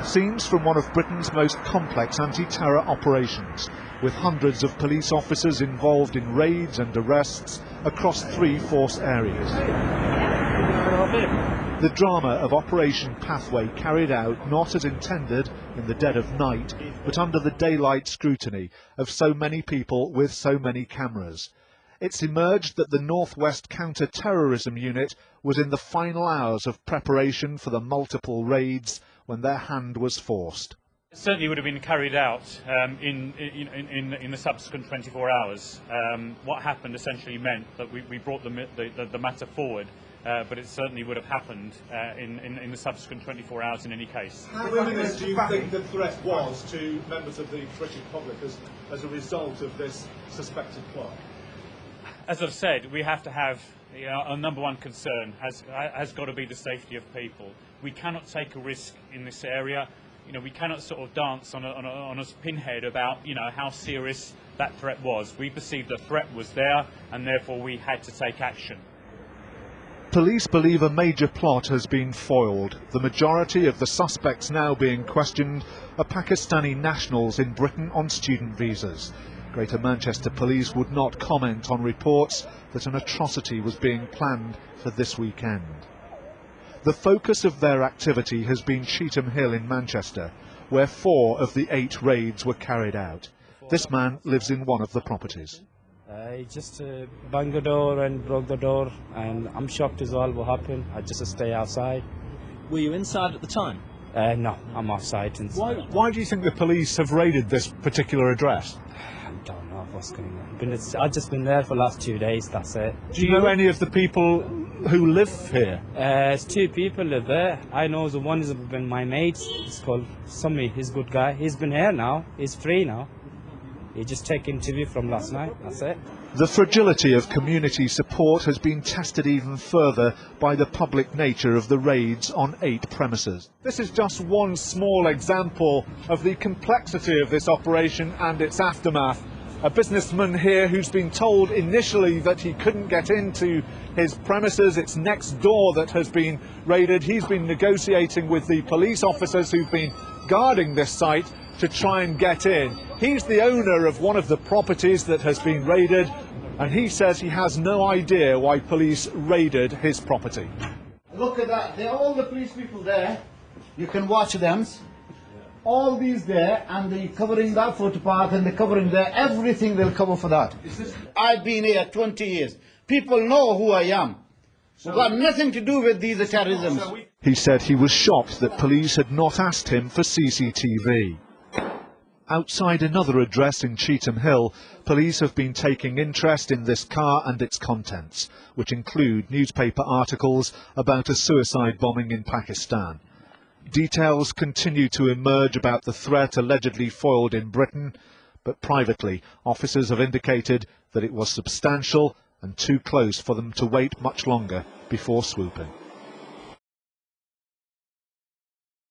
Scenes from one of Britain's most complex anti-terror operations, with hundreds of police officers involved in raids and arrests across 3 force areas. The drama of Operation Pathway carried out not as intended in the dead of night, but under the daylight scrutiny of so many people with so many cameras. It's emerged that the Northwest Counter-Terrorism Unit was in the final hours of preparation for the multiple raids when their hand was forced. It certainly would have been carried out in the subsequent 24 hours. What happened essentially meant that we brought the matter forward, but it certainly would have happened in the subsequent 24 hours in any case. How imminent do you think the threat was to members of the British public as a result of this suspected plot? As I've said, we have to have, our number one concern has got to be the safety of people. We cannot take a risk in this area. We cannot sort of dance on a pinhead about, how serious that threat was. We perceived the threat was there, and therefore we had to take action. Police believe a major plot has been foiled. The majority of the suspects now being questioned are Pakistani nationals in Britain on student visas. Greater Manchester Police would not comment on reports that an atrocity was being planned for this weekend. The focus of their activity has been Cheetham Hill in Manchester, where 4 of the 8 raids were carried out. This man lives in one of the properties. I just banged the door and broke the door, and I'm shocked as well what happened. I just stay outside. Were you inside at the time? No, I'm outside. Why do you think the police have raided this particular address? I don't know what's going on. I've just been there for the last 2 days, that's it. Do you know any of the people who live here? There's 2 people live there. I know the one has been my mate. He's called Summy. He's a good guy. He's been here now. He's free now. He just took interview from last night, that's it. The fragility of community support has been tested even further by the public nature of the raids on 8 premises. This is just one small example of the complexity of this operation and its aftermath. A businessman here who's been told initially that he couldn't get into his premises, it's next door that has been raided. He's been negotiating with the police officers who've been guarding this site to try and get in. He's the owner of one of the properties that has been raided, and he says he has no idea why police raided his property. Look at that, they're all the police people there. You can watch them. All these there, and they're covering that footpath, and they're covering there, everything they'll cover for that. I've been here 20 years. People know who I am. We've got nothing to do with these terrorisms. He said he was shocked that police had not asked him for CCTV. Outside another address in Cheetham Hill, police have been taking interest in this car and its contents, which include newspaper articles about a suicide bombing in Pakistan. Details continue to emerge about the threat allegedly foiled in Britain, but privately, officers have indicated that it was substantial and too close for them to wait much longer before swooping.